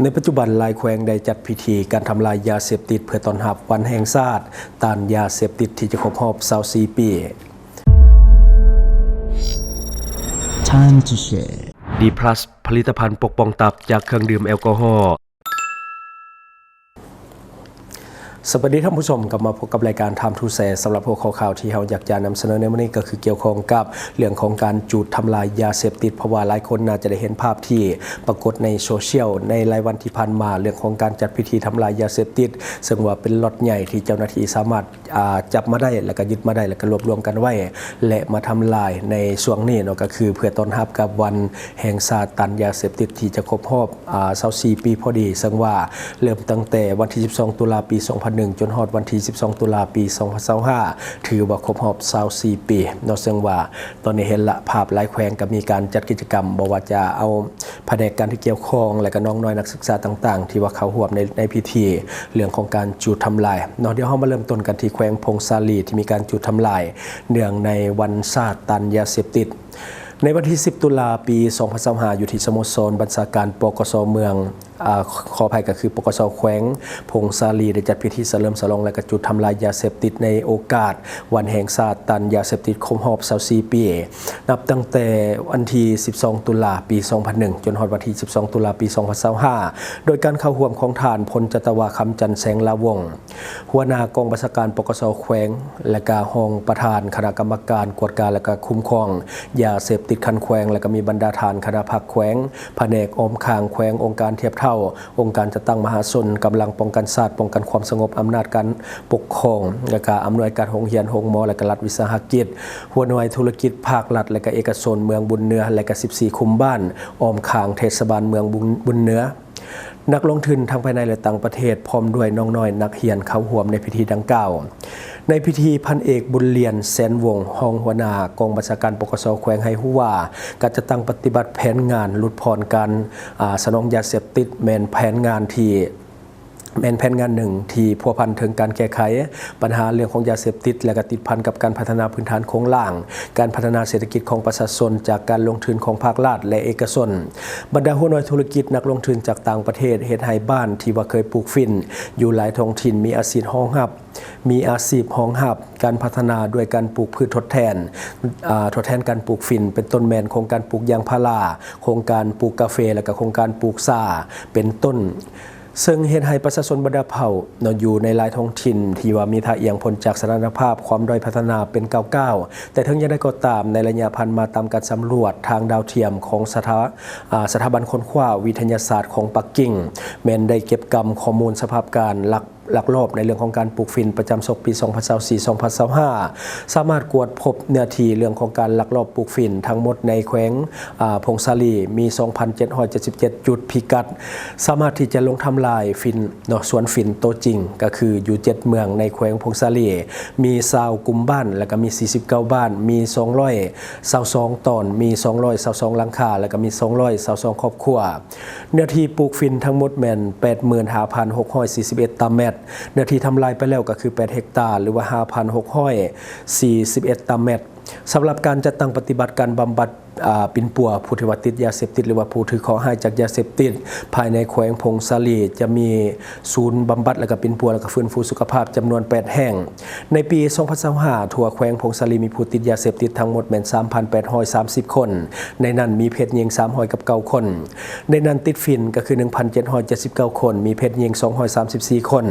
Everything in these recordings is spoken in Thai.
ในปัจจุบันหลายแขวงได้จัดพิธีการทำลายยาเสพติดเพื่อต้อนรับวันแห่งชาติต้านยาเสพติดที่จะครบรอบ24 ปี Time to share D+ ผลิตภัณฑ์ปกป้องตับจากเครื่องดื่มแอลกอฮอล์สวัสดีท่านผู้ชมกลับมาพบกับรายการ Time to Share สำหรับพวกข่าวที่เราอยากจะนำเสนอในวันนี้ก็คือเกี่ยวข้องกับเรื่องของการจูดทำลายยาเสพติดเพราะว่าหลายคนน่าจะได้เห็นภาพที่ปรากฏในโซเชียลในรายวันที่ผ่านมาเรื่องของการจัดพิธีทำลายยาเสพติดซึ่งว่าเป็นล็อตใหญ่ที่เจ้าหน้าที่สามารถจับมาได้แล้วก็ยึดมาได้แล้วก็รวบรวมกันไว้และมาทำลายในช่วงนี้เนาะก็คือเพื่อต้อนรับกับวันแห่งชาติต้านยาเสพติดที่จะครบรอบ24 ปีพอดีซึ่งว่าเริ่มตั้งแต่วันที่12 ตุลาปี 2001 จนฮอดวันที่12 ตุลาปี 2025ถือว่าครบรอบ24 ปีเนาะซึ่งว่าตอนนี้เห็นละภาพหลายแขวงก็มีการจัดกิจกรรมบอกว่าจะเอาแผนกการที่เกี่ยวข้องและก็น้องน้อยนักศึกษาต่างๆที่ว่าเขาร่วมในพิธีเรื่องของการจูดทำลายเนาะเดี๋ยวเรามาเริ่มต้นกันที่แขวงพงศาลีที่มีการจูดทำลายเนื่องในวันชาติต้านยาเสพติดในวันที่ 10 ตุลาปี 2025อยู่ที่สโมสรบัญชาการปกส.เมืองขออภัยก็คือปกส.แขวงพงศาลีได้จัดพิธีเฉลิมฉลองและก็จุดทำลายยาเสพติดในโอกาสวันแห่งชาติต้านยาเสพติดครบรอบ24 ปีนับตั้งแต่วันที่ 12 ตุลาปี 2001 จนฮอดวันที่ 12 ตุลาปี 2025โดยการเข้าร่วมของทานพลจัตวาคำจันทร์แสงลาวงศ์หัวหน้ากองบัญชาการปกส.แขวงและก็รองประธานคณะกรรมการกวดการและก็คุ้มครองยาเสพติดคันแขวงและก็มีบรรดาฐานคณะภาคแขวงแผนกอมคางแขวงองค์การเทียบเท่าองค์การจัดตั้งมหาชนกำลังป้องกันศาสตร์ป้องกันความสงบอำนาจการปกครองและก็อำนวยการโรงเรียนโรงหมอและก็รัฐวิสาหกิจหัวหน่วยธุรกิจภาครัฐและก็เอกชนเมืองบุญเหนือและก็14 คุมบ้านออมคางเทศบาลเมืองบุญเหนือนักลงทุนทั้งภายในและต่างประเทศพร้อมด้วยน้องน้อยนักเรียนเข้าร่วมในพิธีดังกล่าวในพิธีพันเอกบุญเรียนแสนวงศ์รองหัวหน้ากองบัญชาการปกส.แขวงให้ฮู้ว่าการจะตั้งปฏิบัติแผนงานลดผ่อนการสนองยาเสพติดแม่นแผนงานหนึ่งที่พัวพันถึงการแก้ไขปัญหาเรื่องของยาเสพติดและก็ติดพันกับการพัฒนาพื้นฐานโครงสร้างการพัฒนาเศรษฐกิจของประชาชนจากการลงทุนของภาครัฐและเอกชนบรรดาหัวหน้าธุรกิจนักลงทุนจากต่างประเทศเฮ็ดให้บ้านที่ว่าเคยปลูกฝิ่นอยู่หลายท้องถิ่นมีอาชีพรองรับการพัฒนาด้วยการปลูกพืชทดแทนการปลูกฝิ่นเป็นต้นแมนโครงการปลูกยางพาราโครงการปลูกกาแฟและก็โครงการปลูกชาเป็นต้นซึ่งเฮ็ดให้ประชาชนบรรดาเผ่าอยู่ในหลายท้องถิ่นที่ว่ามีท่าเอียงพ้นจากสถานภาพความด้อยพัฒนาเป็น99แต่ทั้งยังได้ก็ตามในระยะผ่านมาตามการสำรวจทางดาวเทียมของสถาบันค้นคว้าวิทยาศาสตร์ของปักกิ่งแม้นได้เก็บกำข้อมูลสภาพการลักลอบในเรื่องของการปลูกฝิ่นประจำศกปี 2024-2025 สามารถกวดพบเนื้อที่เรื่องของการลักลอบปลูกฝิ่นทั้งหมดในแขวงพงศาลีมี 2,777 จุดพิกัดสามารถที่จะลงทำลายฝิ่นสวนฝิ่นโตจริงก็คืออยู่7เมืองในแขวงพงศาลีมี20 กลุ่มบ้านแล้วก็มี49บ้านมี222ตอนมี222หลังคาแล้วก็มี222ครอบครัวเนื้อที่ปลูกฝิ่นทั้งหมดแม่น 85,641 ตารางเมตรเนื้อที่ทำลายไปแล้วก็คือ8เฮกตาร์หรือว่า 5,641 ตารางเมตรสำหรับการจัดตั้งปฏิบัติการบำบัดปิ่นปัวผู้ที่ว่าติดยาเสพติดหรือว่าผู้ถือขอให้จากยาเสพติดภายในแขวงพงศาลีจะมีศูนย์บำบัดและก็ปิ่นปัวและก็ฟื้นฟูสุขภาพจำนวน8แห่งในปี 2025ทั่วแขวงพงศาลีมีผู้ติดยาเสพติดทั้งหมดแม่น 3,830 คนในนั้นมีเพศหญิง309 คนในนั้นติดฝิ่นก็คือ 1,779 คนมีเพศหญิง234 คน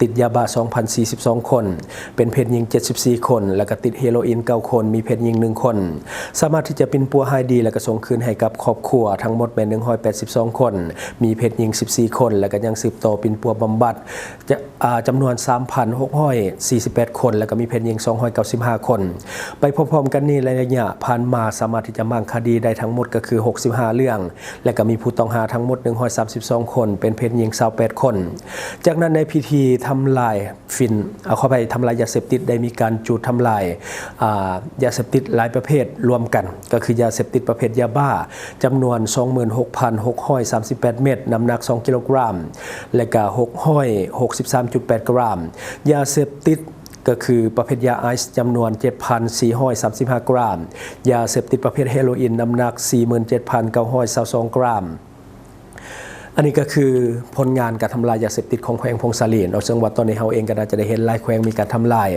ติดยาบ้า 2,042 คนเป็นเพศหญิง74 คนแล้วก็ติดเฮโรอีน9 คนมีเพศหญิง1 คนสามารถที่จะปิ่นปัวให้ดีและก็ส่งคืนให้กับครอบครัวทั้งหมดเป็น182 คนมีเพศหญิง14 คนและก็ยังสืบต่อปิ่นปัวบำบัดจำนวน 3,648 คนและก็มีเพศหญิง295 คนไปพร้อมๆกันนี้ระยะผ่านมาสามารถที่จะมั่งคดีได้ทั้งหมดก็คือ65เรื่องและก็มีผู้ต้องหาทั้งหมด132 คนเป็นเพศหญิง28 คนจากนั้นในพิธีทำลายฝิ่นเข้าไปทำลายยาเสพติดได้มีการจูดทำลายยาเสพติดหลายประเภทรวมกันก็คือยาเสพติดประเภทยาบ้าจำนวน 26,638 เม็ดน้ำหนัก2 กิโลกรัมและก็663.8 กรัมยาเสพติดก็คือประเภทยาไอซ์จำนวน 7,435 กรัมยาเสพติดประเภทเฮโรอีนน้ำหนัก 47,922 กรัม อันนี้ก็คือผลงานการทำลายยาเสพติดของแขวงพงศาลีเนาะซึ่งว่าตอนนี้เราเองก็น่าจะได้เห็นหลายแขวงมีการทำลาย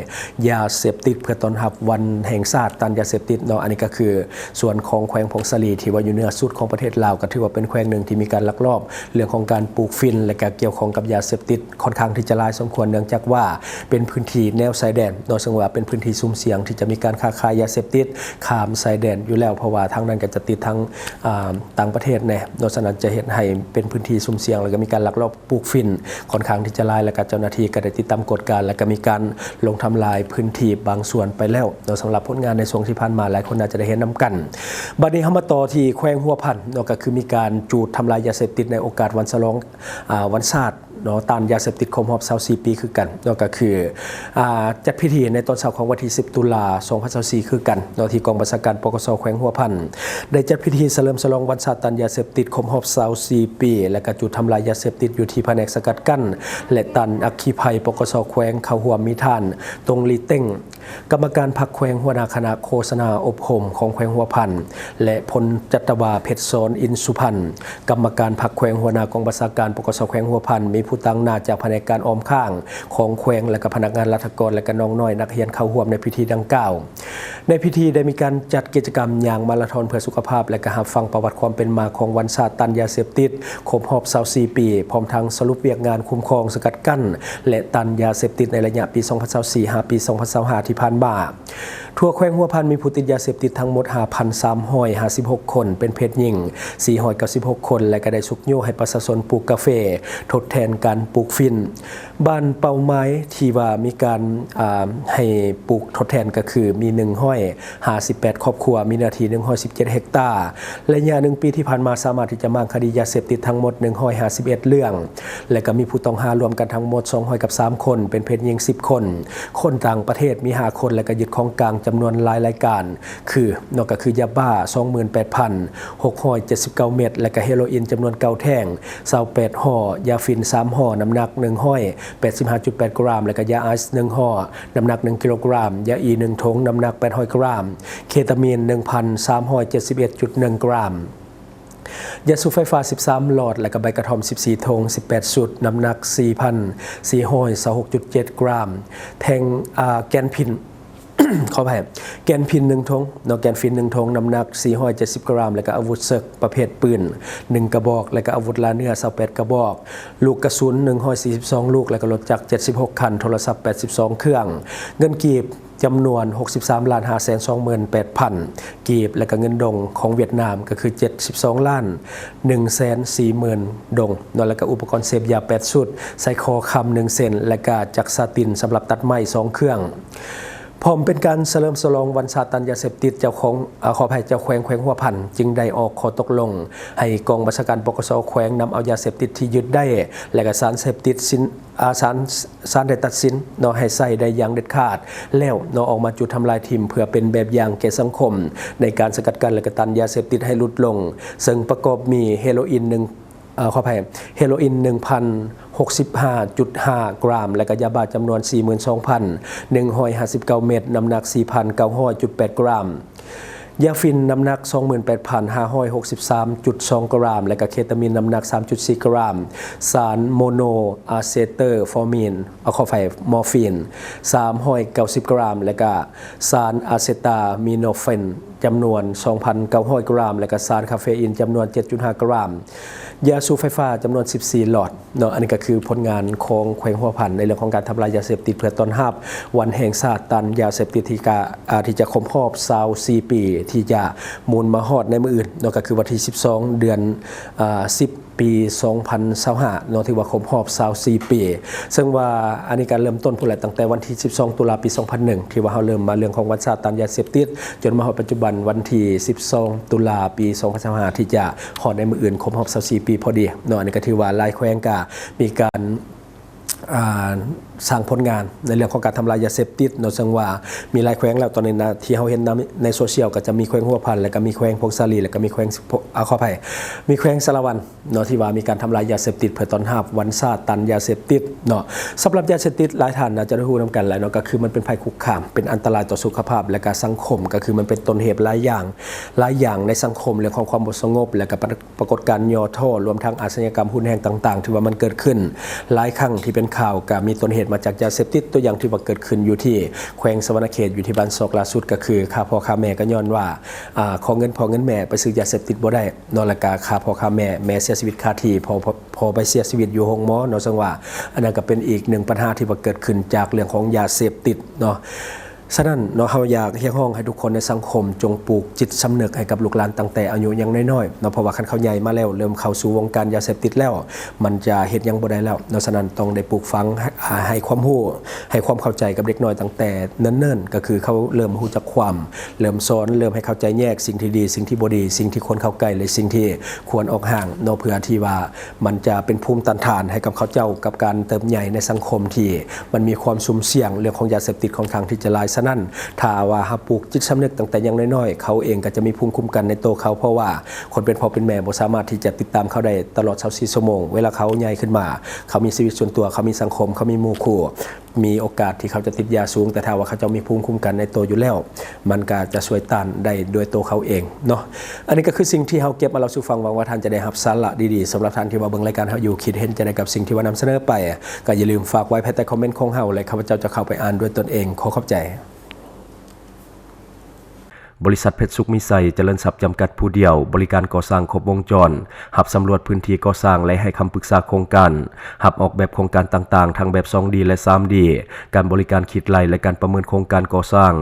ยาเสพติดเพื่อต้อนรับวันแห่งชาติต้านยาเสพติดเนาะอันนี้ก็คือส่วนของแขวงพงศาลีที่ว่าอยู่เหนือสุดของประเทศลาวก็ถือว่าเป็นแขวงหนึ่งที่มีการลักลอบเรื่องของการปลูกฝิ่นและก็เกี่ยวข้องกับยาเสพติดค่อนข้างที่จะหลายสมควรเนื่องจากว่าเป็นพื้นที่แนวชายแดนเนาะซึ่งว่าเป็นพื้นที่ซุ่มเสี่ยงที่จะมีการค้าขายยาเสพติดข้ามชายแดนอยู่แล้วเพราะว่าทางนั้นก็จะติดทั้งต่างประเทศเนี่ยโดยฉะนั้นจะเห็นให้เป็นพื้นที่ซุ่มเสี่ยงแล้วก็มีการลักลอบปลูกฝิ่นค่อนข้างที่จะหลายและก็เจ้าหน้าที่ก็ได้ติดตามกฎการและก็มีการลงทำลายพื้นที่บางส่วนไปแล้วโดยสำหรับผลงานในช่วงที่ผ่านมาหลายคนอาจจะได้เห็นนำกันบัดนี้เฮามาต่อที่แขวงหัวพันเนาะก็คือมีการจูดทำลายยาเสพติดในโอกาสวันฉลองวันชาติเนาะต้านยาเสพติดครบรอบ24ปีคือกันเนาะก็คือจัดพิธีในตอนเช้าของวันที่10ตุลา2024คือกันเนาะที่กองบัญชาการปกส.แขวงหัวพันได้จัดพิธีเฉลิมฉลองวันชาติต้านยาเสพติดครบรอบ24ปีและก็จุดทำลายยาเสพติดอยู่ที่แผนกสกัดกั้นและต้านอัคคีภัยปกส.แขวงเข้าร่วมมีท่านตรงลีเต้งกรรมการพรรคแขวงหัวหน้าคณะโฆษณาอบรมของแขวงหัวพันและพลจัตวาเพชรโซนอินสุพรรณกรรมการพรรคแขวงหัวหน้ากองบัญชาการปกส.แขวงหัวพันมีผู้ตั้งหน้าจากแผนกการออมข้างของแขวงและก็พนักงานราชการและก็น้องน้อยนักเรียนเข้าร่วมในพิธีดังกล่าวในพิธีได้มีการจัดกิจกรรมอย่างมาราธอนเพื่อสุขภาพและก็รับฟังประวัติความเป็นมาของวันชาติต้านยาเสพติดครบรอบ24ปีพร้อมทั้งสรุปเวียกงานคุ้มครองสกัดกั้นและต้านยาเสพติดในระยะปี2024 5ปี2025ที่ผ่านมาทั่วแขวงหัวพันมีผู้ติดยาเสพติดทั้งหมด 5,356 คนเป็นเพศหญิง496 คนและก็ได้สุกโยให้ประชาชนปลูกกาแฟทดแทนการปลูกฝิ่นบ้านเป้าไม้ที่ว่ามีการให้ปลูกทดแทนก็คือมี158ครอบครัวมีเนื้อที่117เฮกตาร์และระยะ1ปีที่ผ่านมาสามารถที่จะมั่งคดียาเสพติดทั้งหมด151เรื่องและก็มีผู้ต้องหารวมกันทั้งหมด203คนเป็นเพศหญิง10คนคนต่างประเทศมี5คนและก็ยึดของกลางจำนวนหลายรายการคือนอกจากคือยาบ้า 28,679 เม็ดและก็เฮโรอีนจำนวน9แท่ง28ห่อยาฟิน3ห่อน้ำหนัก185.8 กรัมและก็ยาไอซ์1ห่อน้ำหนัก1กิโลกรัมยาอี1ถุงน้ำหนัก800 กรัมเคตามีน 1,371.1 กรัมยาสูบไฟฟ้า13หลอดและก็ใบกระท่อม14ธง18สุดน้ำหนัก 4,426.7 กรัมแทงแกนพินขออภัยแกนพิน1ธงเนาะแกนพิน1ธงน้ำหนัก470 กรัมและก็อาวุธเซิกประเภทปืน1กระบอกและก็อาวุธลาเนื้อ28กระบอกลูกกระสุน142ลูกและก็รถจักร76คันโทรศัพท์82เครื่องเงินกีบจำนวน 63,528,000 กีบและก็เงินดงของเวียดนามก็คือ 72,140,000 ดงเนาะแล้วก็อุปกรณ์เสพยา8ชุดใส่คอคำ1เซนและก็จักรซาตินสำหรับตัดไม้2เครื่องพร้อมเป็นการเฉลิมฉลองวันชาติต้านยาเสพติดเจ้าของขออภัยเจ้าแขวงหัวพันจึงได้ออกข้อตกลงให้กองบัญชาการปกส.แขวงนำเอายาเสพติดที่ยึดได้และก็สารเสพติดสารได้ตัดสินเนาะให้ใส่ได้อย่างเด็ดขาดแล้วเนาะออกมาจุดทำลายทิมเพื่อเป็นแบบอย่างแก่สังคมในการสกัดกั้นและก็ต้านยาเสพติดให้ลดลงซึ่งประกอบมีเฮโรอีนขออภัยเฮโรอีน 1,065.5 กรัมและก็ยาบ้าจำนวน 42,159 เม็ดน้ำหนัก 4,900.8 กรัมยาฟินน้ำหนัก 28,563.2 กรัมและก็เคตามีนน้ำหนัก 3.4 กรัมสารโมโนอะเซเตอร์ฟอร์มีนขออภัยมอร์ฟีน390 กรัมและก็สารอะเซตามิโนเฟนจำนวน 2,900 กรัมและก็สารคาเฟอีนจำนวน 7.5 กรัมยาสูบไฟฟ้าจำนวน14หลอดเนาะอันนี้ก็คือผลงานของแขวงหัวพันในเรื่องของการทำลายยาเสพติดเพื่อต้อนรับวันแห่งชาติต้านยาเสพติดที่จะครบรอบ24ปีที่จะมูลมาฮอดในมื้ออื่นเนาะก็คือวันที่12เดือน10ปี2025เนาะที่ว่าครบรอบ24ปีซึ่งว่าอันนี้การเริ่มต้นพุ่นแหละตั้งแต่วันที่12ตุลาปี2001ที่ว่าเฮาเริ่มมาเรื่องของวันชาติต้านยาเสพติดจนมาฮอดปัจจุบันวันที่12ตุลาปี2025ที่จะฮอดในมื้ออื่นครบรอบ24ปีพอดีเนาะอันนี้ก็ถือว่าหลายแขวงก็มีการ สร้างผลงานในเรื่องของการทำลายยาเสพติดเนาะซึ่งว่ามีหลายแขวงแล้วตอนนี้นะที่เราเห็นในโซเชียลก็จะมีแขวงหัวพันแล้วก็มีแขวงพงศาลีแล้วก็มีแขวงขออภัยมีแขวงสารวันเนาะที่ว่ามีการทำลายยาเสพติดเพื่อต้อนรับวันชาติตันยาเสพติดเนาะสำหรับยาเสพติดหลายท่านน่าจะได้รู้นำกันแล้วเนาะก็คือมันเป็นภัยคุกคามเป็นอันตรายต่อสุขภาพและก็สังคมก็คือมันเป็นต้นเหตุหลายอย่างในสังคมเรื่องของความสงบและก็ปรากฏการณ์ย่อท่อรวมทั้งอาชญากรรมหุนแห่งต่างๆที่ว่ามันเกิดขึ้นหลายครั้งที่เป็นข่าวก็มีต้นเหตุมาจากยาเสพติดตัวอย่างที่ว่าเกิดขึ้นอยู่ที่แขวงสวรรณเขตอยู่ที่บ้านศอกล่าสุดก็คือค่าพ่อค่าแม่ก็ย้อนว่าขอเงินพ่อเงินแม่ไปซื้อยาเสพติดบ่ได้นอนละกาค่าพ่อค่าแม่เสียชีวิตคาที่พอไปเสียชีวิตอยู่ห้องหมอเนาะซึ่งว่าอันนั้นก็เป็นอีกหนึ่งปัญหาที่ว่าเกิดขึ้นจากเรื่องของยาเสพติดเนาะฉะนั้นเนาะเราอยากเรียกร้องให้ทุกคนในสังคมจงปลูกจิตสำนึกให้กับลูกหลานตั้งแต่อายุยังน้อยๆเนาะเพราะว่าคันเขาใหญ่มาแล้วเริ่มเข้าสู่วงการยาเสพติดแล้วมันจะเฮ็ดยังบ่ได้แล้วเนาะฉะนั้นต้องได้ปลูกฝังให้ความรู้ให้ความเข้าใจกับเด็กน้อยตั้งแต่เนิ่นๆก็คือเขาเริ่มรู้จักความเริ่มสอนเริ่มให้เข้าใจแยกสิ่งที่ดีสิ่งที่บ่ดีสิ่งที่ควรเข้าใกล้และสิ่งที่ควรออกห่างเนาะเพื่อที่ว่ามันจะเป็นภูมิต้านทานให้กับเขาเจ้ากับการเติบใหญ่ในสังคมที่มันมีความสุ่มเสี่ยงเรื่องของยาเสพติดค่อนข้างที่จะหลายฉะนั้นถ้าว่าหาปลูกจิตสำนึกตั้งแต่ยังน้อยๆเขาเองก็จะมีภูมิคุ้มกันในตัวเขาเพราะว่าคนเป็นพ่อเป็นแม่บ่สามารถที่จะติดตามเขาได้ตลอด24ชั่วโมงเวลาเขาใหญ่ขึ้นมาเขามีชีวิตส่วนตัวเขามีสังคมเขามีหมู่คู่มีโอกาสที่เขาจะติดยาสูงแต่ถ้าว่าเขาจะมีภูมิคุ้มกันในตัวอยู่แล้วมันก็จะช่วยต้านได้ด้วยตัวเขาเองเนาะอันนี้ก็คือสิ่งที่เราเก็บมาเราสู่ฟังหวังว่าท่านจะได้รับสาระดีๆสำหรับท่านที่ว่าเบิ่งรายการเราอยู่คิดเห็นจะได้กับสิ่งที่ว่านำเสนอไปก็อย่าลืมฝากไว้ภายใต้คอมเมนต์ของเราและข้าพเจ้าจะเข้าไปอ่านด้วยตนเองขอขอบใจบริษัทเพชรสุขมิไซเจริญทรัพย์จำกัดผู้เดียวบริการก่อสร้างครบวงจรหับสำรวจพื้นที่ก่อสร้างและให้คำปรึกษาโครงการหับออกแบบโครงการต่างๆทั้งแบบ 2D และ 3D การบริการคิดไล่และการประเมินโครงการก่อสร้าง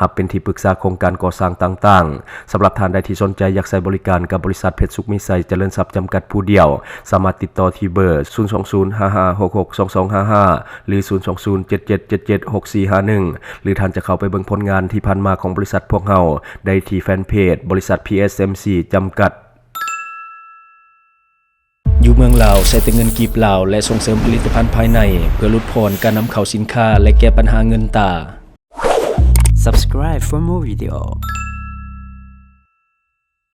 หับเป็นที่ปรึกษาโครงการก่อสร้างต่างๆสำหรับท่านใดที่สนใจอยากใช้บริการกับบริษัทเพชรสุขมิไซเจริญทรัพย์จำกัดผู้เดียวสามารถติดต่อที่เบอร์ 02055662255 หรือ 02077776451 หรือท่านจะเข้าไปเบิ่งผลงานที่ผ่านมาของบริษัทพวกเราได้ที่แฟนเพจบริษัท PSMC จำกัดอยู่เมืองลาวใช้แต่เงินกีบลาวและส่งเสริมผลิตภัณฑ์ภายในเพื่อลดพรการนำเข้าสินค้าและแก้ปัญหาเงินตา Subscribe for more video.